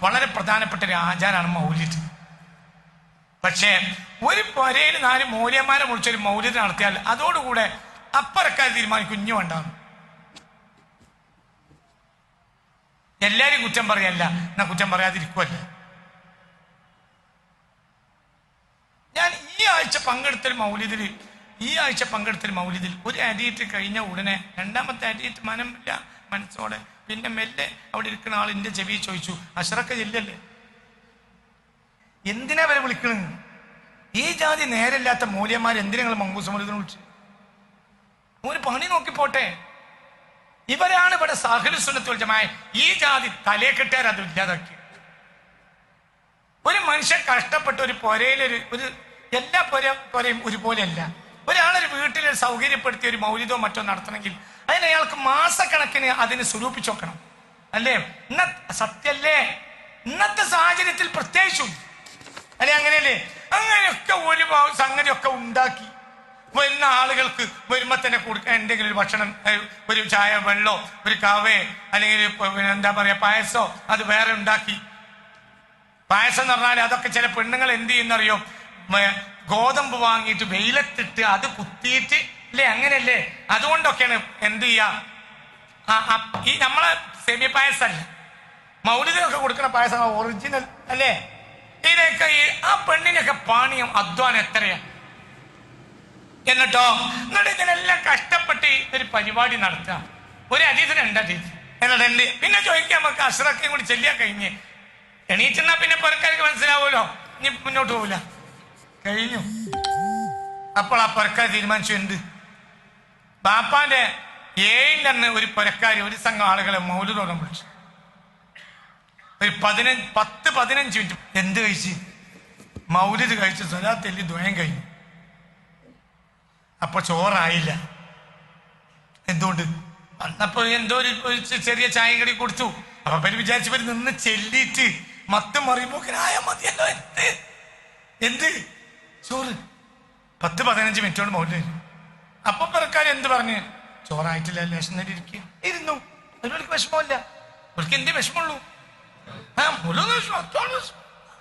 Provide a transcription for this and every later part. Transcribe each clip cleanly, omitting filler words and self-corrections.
വളരെ പ്രധാനപ്പെട്ട ഒരു ആചാരമാണ് മൗലിദ്. പക്ഷേ ഒരു പൊരയിൽ 4 മൂല്യന്മാരെ വിളിച്ചൊരു മൗലിദ് നടത്തിയാൽ അതോടുകൂടെ അപ്പറക്കാർ തീരുമാനിക്കും കുഞ്ഞു വേണ്ടാന്ന്. എല്ലാരും കുറ്റം പറയല്ല, എന്നാ കുറ്റം പറയാതിരിക്കുമല്ല. ഞാൻ ഈ ആഴ്ച പങ്കെടുത്തൊരു മൗലിദിൽ ഒരു അടിയിട്ട് കഴിഞ്ഞ ഉടനെ രണ്ടാമത്തെ അടിയിട്ട് മനമില്ല മനസ്സോടെ പിന്നെ മെല്ലെ അവിടെ ഇരിക്കുന്ന ആൾ എന്റെ ചെവി ചോദിച്ചു, അഷ്റക്ക ചെല്ലല്ലേ, എന്തിനാ വരെ വിളിക്കണ്? ഈ ജാതി നേരമില്ലാത്ത മൂല്യന്മാർ എന്തിനാ നിങ്ങൾ മങ്കൂസ് മൗലിദിനെ വിളിച്ചു? ഒരു പണി നോക്കിപ്പോട്ടെ. ഇവരാണ് ഇവിടെ സാഹിൽ സുന്നത്ത് വൽ ജമാഅ ഈ ജാതി തലയെ കെട്ടാർ അത് ഇല്ലാതാക്കി. ഒരു മനുഷ്യൻ കഷ്ടപ്പെട്ട ഒരു പൊരയിലൊരു എല്ലാ പൊരയും ഒരുപോലെയല്ല. ഒരാളൊരു വീട്ടിലൊരു സൗകര്യപ്പെടുത്തി ഒരു മൗലിദോ മറ്റോ നടത്തണമെങ്കിൽ അതിന് അയാൾക്ക് മാസക്കണക്കിന് അതിന് സ്വരൂപിച്ചു നോക്കണം, അല്ലേ? സത്യല്ലേ? ഇന്നത്തെ സാഹചര്യത്തിൽ പ്രത്യേകിച്ചും അല്ലെ, അങ്ങനെയല്ലേ? അങ്ങനെയൊക്കെ ഒരു സംഗതിയൊക്കെ ഉണ്ടാക്കി വരുന്ന ആളുകൾക്ക് വരുമ്പോ തന്നെ കൊടുക്കാൻ എന്തെങ്കിലും ഒരു ഭക്ഷണം, ഒരു ചായ, വെള്ളോ, ഒരു കാവേ, അല്ലെങ്കിൽ എന്താ പറയാ പായസോ അത് വേറെ ഉണ്ടാക്കി. പായസം എന്ന് പറഞ്ഞാൽ അതൊക്കെ ചില പെണ്ണുങ്ങൾ എന്ത് ചെയ്യുന്നറിയോ, ഗോതമ്പ് വാങ്ങിയിട്ട് വെയിലത്തിട്ട് അത് കുത്തിയിട്ട് അല്ലേ, അങ്ങനെയല്ലേ? അതുകൊണ്ടൊക്കെയാണ് എന്ത് ചെയ്യാ, ഈ നമ്മളെ സെമി പായസമല്ല, മൗലിദിനൊക്കെ കൊടുക്കുന്ന പായസം ഒറിജിനൽ അല്ലേ? ഇതൊക്കെ ആ പെണ്ണിനൊക്കെ പാണിയും അധ്വാനം എത്രയാ. എന്നിട്ടോ ഇതിനെല്ലാം കഷ്ടപ്പെട്ട് ഒരു പരിപാടി നടത്തുക, ഒരു അതീത് 2 അതീത് എന്നിട്ട് പിന്നെ ചോദിക്കാം നമുക്ക് അഷ്റക്കയും കൂടി ചെല്ലിയാ കഴിഞ്ഞ് എണീറ്റെന്നാ പിന്നെ പുറക്കാർക്ക് മനസ്സിലാവുമല്ലോ, ഇനി മുന്നോട്ട് പോവില്ല, കഴിഞ്ഞു. അപ്പോൾ ആ പുറക്കാർ തീരുമാനിച്ചു എന്ത്, ബാപ്പാന്റെ 7 അന്ന് ഒരു പുരക്കാര് ഒരു സംഘം ആളുകളെ മൗലിദോളം വിളിച്ചു. ഒരു 10-15 മിനിറ്റ് എന്ത് കഴിച്ച്, മൗലിദ് കഴിച്ച് സ്വലാത്ത് ചൊല്ലി ദുആ കഴിഞ്ഞു. അപ്പൊ ചോറായില്ല. എന്തുകൊണ്ട്? അന്നപ്പോ എന്തോ ഒരു ചെറിയ ചായയും കടി കൊടുത്തു. അപ്പൊ പേര് വിചാരിച്ചവര് നിന്ന് ചെല്ലിയിട്ട് മത്ത് മറിയുമ്പോക്കിനായ മതിയല്ലോ. എന്ത് ചോറ് 10-15 മിനിറ്റ് കൊണ്ട് മൗലിദ് കഴിഞ്ഞു. അപ്പൊ പുറക്കാർ എന്ത് പറഞ്ഞ്, ചോറായിട്ടില്ല, ലേശം നേരം ഇരുന്നു. അതിനൊരു വിഷമമില്ല, അവർക്ക് എന്തേ വിഷമമുള്ളൂ.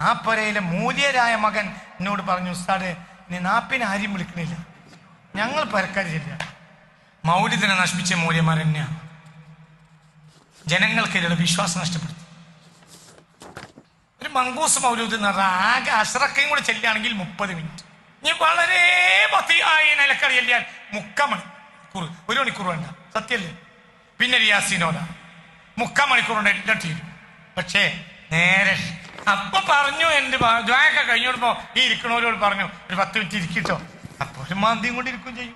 ആ പൊരയിലെ മൂല്യരായ മകൻ എന്നോട് പറഞ്ഞു, ഉസ്താദ് നീ നാപ്പിനെ ആരും വിളിക്കണില്ല, ഞങ്ങൾ പരക്കാർ ചെല്ല. മൗലിദിനെ നശിപ്പിച്ച മൂല്യന്മാർ തന്നെയാണ് ജനങ്ങൾക്കിടയിലെ വിശ്വാസം നഷ്ടപ്പെടുത്തി. ഒരു മങ്കൂസ് മൗലൂദ് എന്ന് പറഞ്ഞാൽ ആകെ അഷ്റക്കയും കൂടെ ചെല്ലുകയാണെങ്കിൽ 30 മിനിറ്റ്. ഇനി വളരെ പതിയായി നിലക്കറി ചെല്ലിയാൽ 3 മണിക്കൂർ, 1 മണിക്കൂർ വേണ്ട, സത്യല്ലേ? പിന്നെ റിയാസിനോടാ 3 മണിക്കൂർ കൊണ്ട് എല്ലാം തീരും. പക്ഷേ നേരെ അപ്പൊ പറഞ്ഞു, എന്റെ ദ്വായൊക്കെ കഴിഞ്ഞോടുമ്പോ ഈ ഇരിക്കണവരോട് പറഞ്ഞു ഒരു 10 മിനിറ്റ് ഇരിക്കട്ടോ. അപ്പൊ ഒരു മാന്തിയും കൊണ്ട് ഇരിക്കുകയും ചെയ്യും.